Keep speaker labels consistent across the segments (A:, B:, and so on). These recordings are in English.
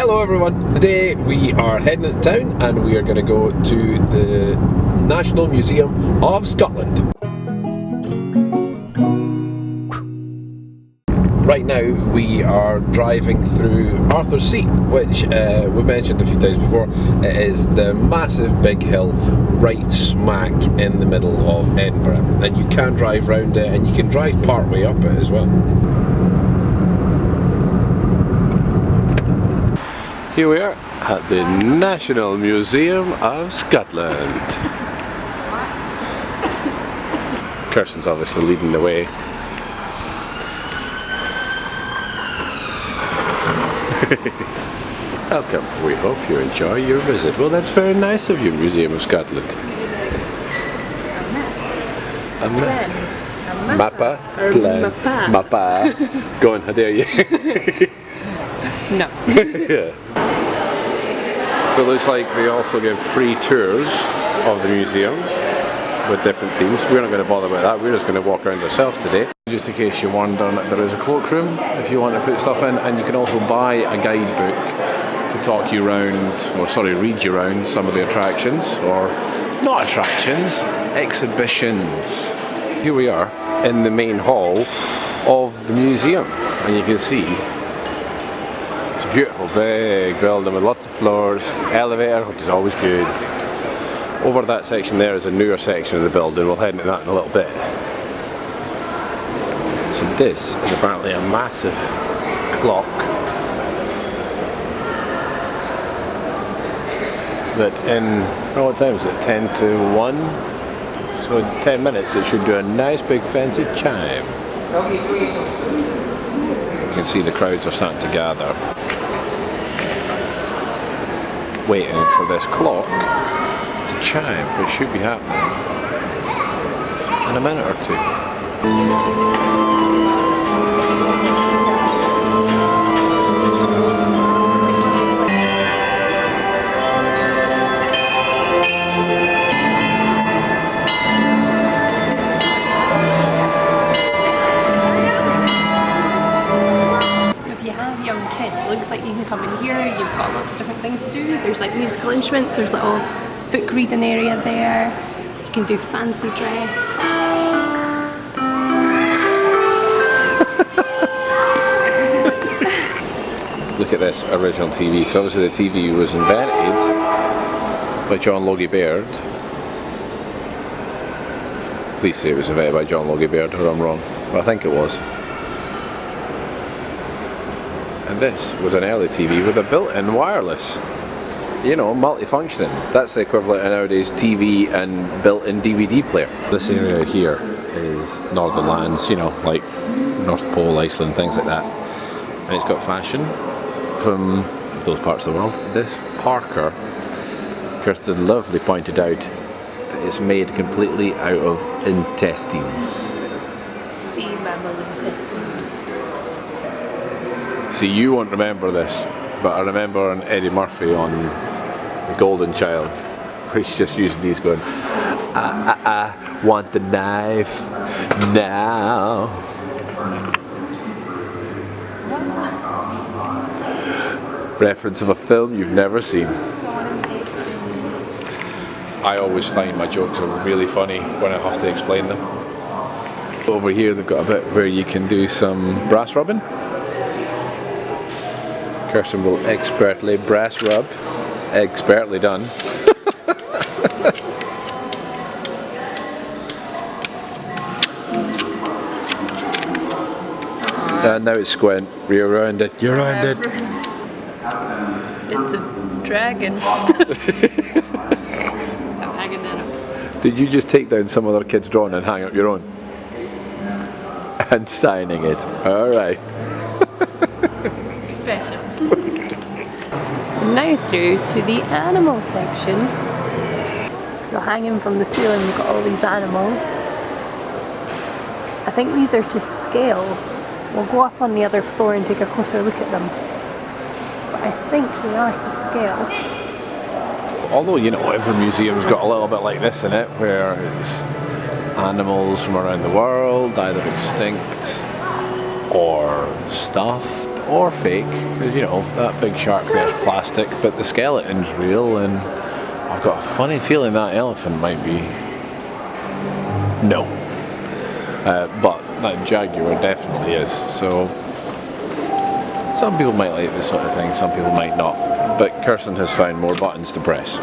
A: Hello everyone, today we are heading into town and we are going to go to the National Museum of Scotland. Right now we are driving through Arthur's Seat, which we mentioned a few times before. It is the massive big hill right smack in the middle of Edinburgh, and you can drive round it and you can drive part way up it as well. Here we are at the National Museum of Scotland. Kirsten's obviously leading the way. Welcome, we hope you enjoy your visit. Well, that's very nice of you, Museum of Scotland. Mappa? Mappa. Go on, how dare you?
B: No.
A: Yeah. So it looks like they also give free tours of the museum with different themes. We're not going to bother with that, we're just going to walk around ourselves today. Just in case you're wondering, there is a cloakroom if you want to put stuff in, and you can also buy a guidebook to talk you around, or sorry, read you around some of the attractions, or not attractions, exhibitions. Here we are in the main hall of the museum, and you can see it's a beautiful big building with lots of floors, elevator, which is always good. Over that section there is a newer section of the building. We'll head into that in a little bit. So this is apparently a massive clock that what time is it? 10 to 1? So in 10 minutes it should do a nice big fancy chime. You can see the crowds are starting to gather, waiting for this clock to chime, which should be happening in a minute or two.
B: Looks like you can come in here, you've got lots of different things to do. There's like musical instruments, there's a little book reading area there. You can do fancy dress.
A: Look at this original TV, because obviously the TV was invented by John Logie Baird. Please say it was invented by John Logie Baird, or I'm wrong. But I think it was. And this was an early TV with a built-in wireless, you know, multifunctioning. That's the equivalent of nowadays TV and built-in DVD player. This area here is Northern Lands, you know, like North Pole, Iceland, things like that. And it's got fashion from those parts of the world. This Parker, Kirsten lovely pointed out that it's made completely out of intestines.
B: Sea mammal intestines.
A: See, you won't remember this, but I remember on Eddie Murphy on The Golden Child, where he's just using these going, I want the knife now. Reference of a film you've never seen. I always find my jokes are really funny when I have to explain them. Over here they've got a bit where you can do some brass rubbing. Kirsten will expertly brass rub. Expertly done. And now it's Squint. You're around it. You're around it.
B: It's a dragon. I'm hanging it up.
A: Did you just take down some other kid's drawing and hang up your own? And signing it. Alright.
B: Special. Now through to the animal section. So hanging from the ceiling we've got all these animals. I think these are to scale. We'll go up on the other floor and take a closer look at them. But I think they are to scale.
A: Although, you know, every museum's got a little bit like this in it, where it's animals from around the world, either extinct or stuffed or fake, because you know, that big shark there's plastic, but the skeleton's real, and I've got a funny feeling that elephant might be. No. But that jaguar definitely is, so some people might like this sort of thing, some people might not, but Kirsten has found more buttons to press.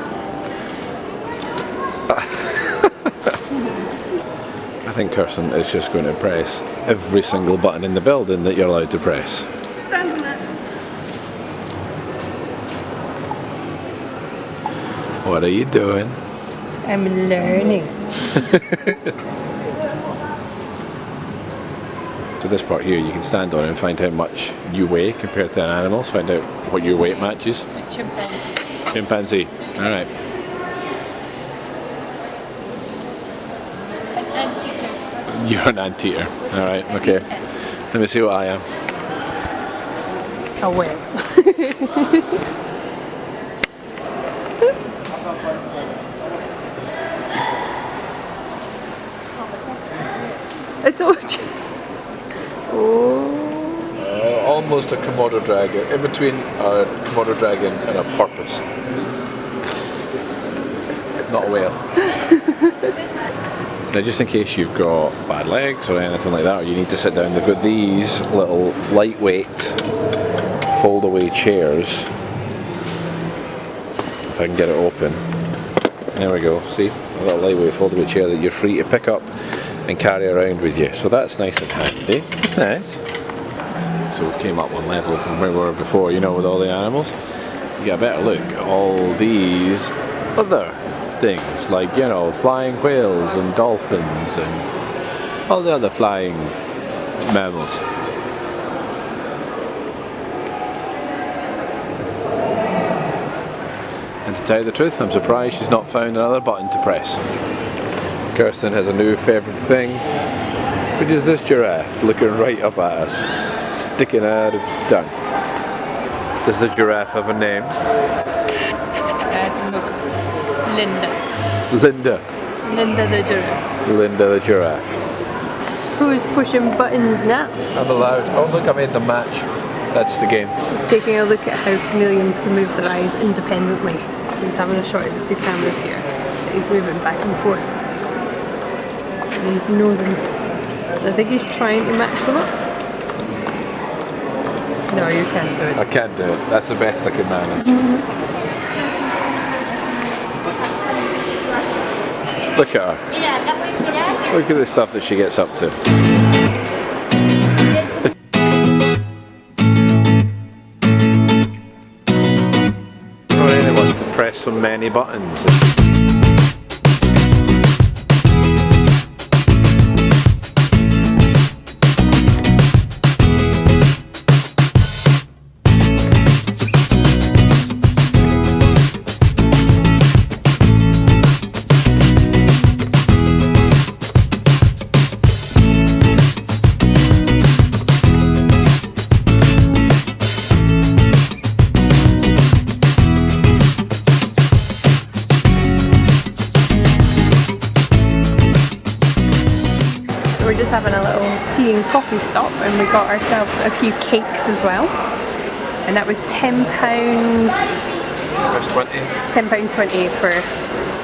A: I think Kirsten is just going to press every single button in the building that you're allowed to press.
B: Stand on it.
A: What are you doing?
B: I'm learning.
A: So this part here you can stand on and find how much you weigh compared to an animal, find out what your weight matches.
B: A chimpanzee.
A: Chimpanzee, alright.
B: An anteater.
A: You're an anteater, alright, okay. Let me see what I am.
B: A whale. It's all. Oh.
A: Almost a Komodo dragon, in between a Komodo dragon and a porpoise. Not a whale. Now just in case you've got bad legs or anything like that, or you need to sit down, they've got these little lightweight fold away chairs. If I can get it open. There we go, see? A little lightweight fold away chair that you're free to pick up and carry around with you. So that's nice and handy. It's nice. So we came up one level from where we were before, you know, with all the animals. You get a better look at all these other things, like, you know, flying whales and dolphins and all the other flying mammals. And to tell you the truth, I'm surprised she's not found another button to press. Kirsten has a new favourite thing, which is this giraffe looking right up at us, sticking out its tongue. Does the giraffe have a name?
B: Linda.
A: Linda.
B: Linda the giraffe.
A: Linda the giraffe.
B: Who's pushing buttons now?
A: I'm allowed. Oh look, I made the match. That's the game.
B: He's taking a look at how chameleons can move their eyes independently. So he's having a shot at the two cameras here. He's moving back and forth. And he's nosing. I think he's trying to match them up. No, you can't do it.
A: I can't do it. That's the best I can manage. Look at her. Look at the stuff that she gets up to. Not anyone to press so many buttons.
B: We're just having a little tea and coffee stop, and we got ourselves a few cakes as well. And that was £10.
A: That's 20.
B: £10.20 for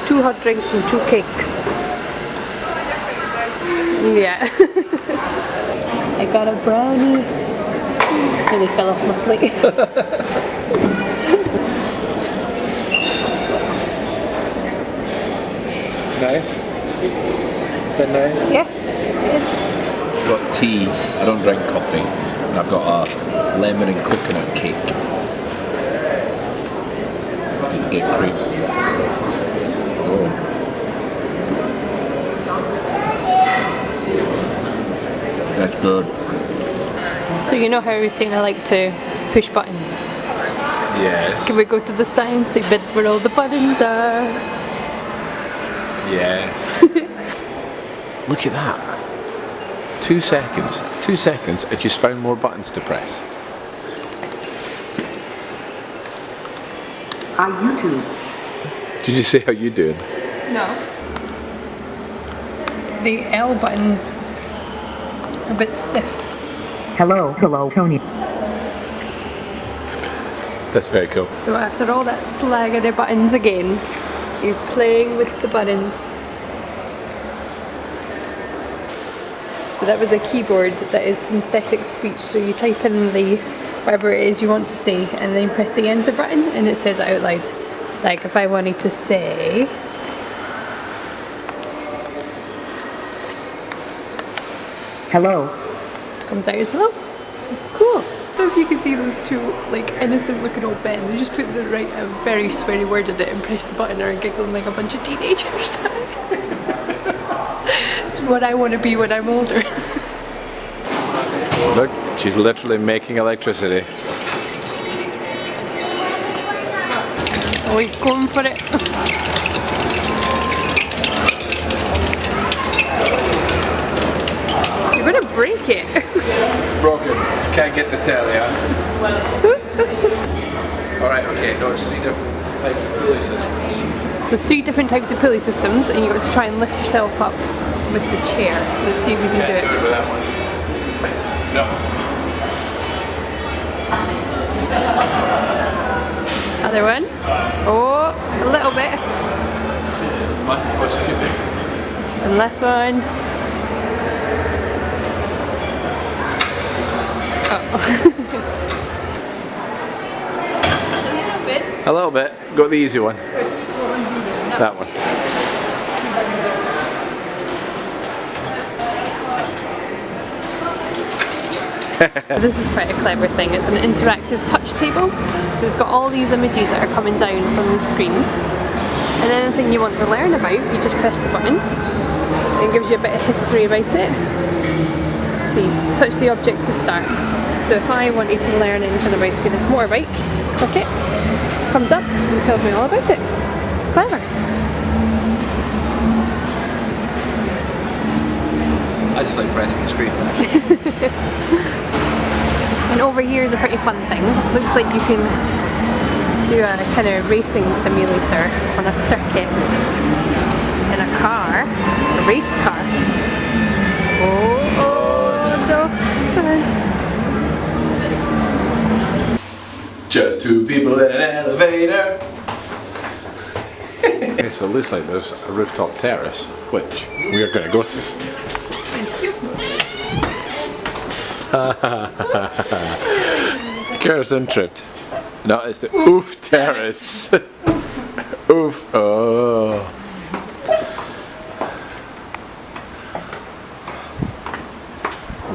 B: 2 hot drinks and 2 cakes. Yeah. I got a brownie. Really fell off my plate.
A: Nice. Is that nice?
B: Yeah.
A: I've got tea, I don't drink coffee, and I've got a lemon and coconut cake. Need to get cream. Oh. That's good.
B: So you know how I was saying I like to push buttons?
A: Yes.
B: Can we go to the science bit where all the buttons are?
A: Yes. Look at that. 2 seconds. 2 seconds, I just found more buttons to press.
C: Hi YouTube.
A: Did you say how you doing?
B: No. The L button's a bit stiff.
C: Hello Tony.
A: That's very cool.
B: So after all that slag of the buttons again, he's playing with the buttons. So that was a keyboard that is synthetic speech, so you type in the whatever it is you want to say and then press the enter button and it says it out loud. Like if I wanted to say hello, comes out as hello. It's cool. I don't know if you can see those two like innocent looking old men. They just put the right a very sweary word in it and press the button and are giggling like a bunch of teenagers. It's what I want to be when I'm older.
A: Look, she's literally making electricity.
B: Oh, he's going for it. You're gonna break it.
A: It's broken. Can't get the telly out. Alright, okay, no, it's 3 different types of pulley systems.
B: So 3 different types of pulley systems, and you've got to try and lift yourself up with the chair. Let's see if we can do it.
A: Can't do it with that one. No.
B: Other one. Oh, a little bit.
A: What's it can do?
B: And last one. Oh.
A: A little bit. Got the easy one. That one.
B: This is quite a clever thing. It's an interactive touch table. So it's got all these images that are coming down from the screen. And anything you want to learn about, you just press the button. It gives you a bit of history about it. See, touch the object to start. So if I wanted to learn anything about, say, this motorbike, click it, comes up and tells me all about it. It's clever.
A: I just like pressing the screen.
B: And over here is a pretty fun thing. Looks like you can do a kind of racing simulator on a circuit in a car, a race car. Oh no!
A: Just 2 people in an elevator. Okay, so it looks like there's a rooftop terrace, which we are going to go to. Kerosene tripped. No, it's the Oof Terrace. Oof. Oh.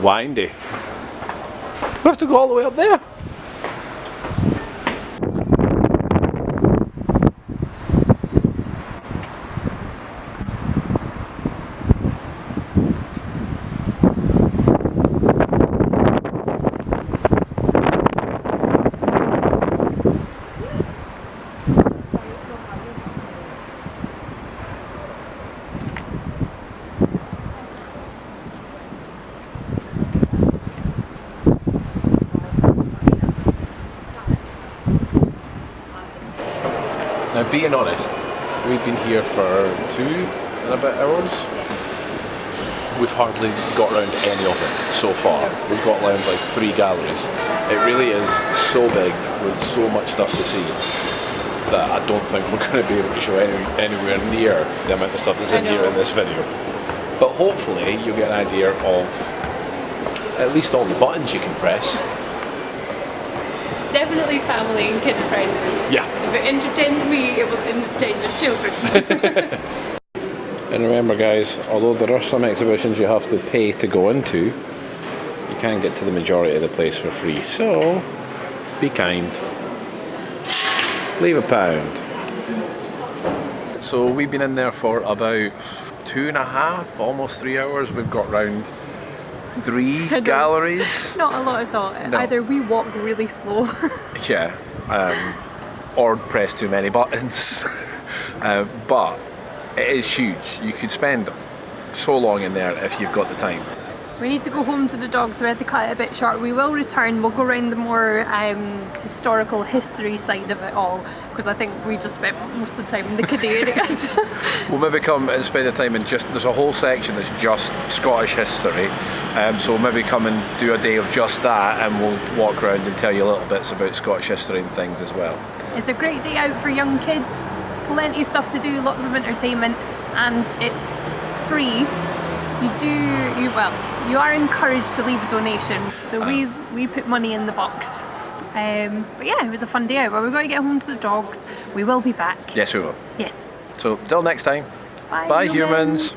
A: Windy. We have to go all the way up there. Now, being honest, we've been here for 2 and a bit hours. We've hardly got around any of it so far. We've got around like 3 galleries. It really is so big with so much stuff to see that I don't think we're going to be able to show anywhere near the amount of stuff that's in here in this video. But hopefully you'll get an idea of at least all the buttons you can press.
B: Definitely family and kid friendly.
A: Yeah.
B: If it entertains me, it will entertain the children.
A: And remember guys, although there are some exhibitions you have to pay to go into, you can get to the majority of the place for free. So, be kind. Leave £1. So we've been in there for about 2.5, almost 3 hours. We've got round 3 galleries.
B: Not a lot at all.
A: No.
B: Either we walk really slow.
A: Yeah, or press too many buttons. But it is huge. You could spend so long in there if you've got the time.
B: We need to go home to the dogs, so we had to cut it a bit short. We will return, we'll go around the more historical history side of it all, because I think we just spent most of the time in the kid areas.
A: We'll maybe come and spend the time in there's a whole section that's just Scottish history, So maybe come and do a day of just that, and we'll walk around and tell you little bits about Scottish history and things as well.
B: It's a great day out for young kids, plenty of stuff to do, lots of entertainment, and it's free. You are encouraged to leave a donation, so we put money in the box. But yeah, it was a fun day out, but we're going to get home to the dogs. We will be back.
A: Yes, we will.
B: Yes.
A: So till next time.
B: Bye,
A: Bye humans.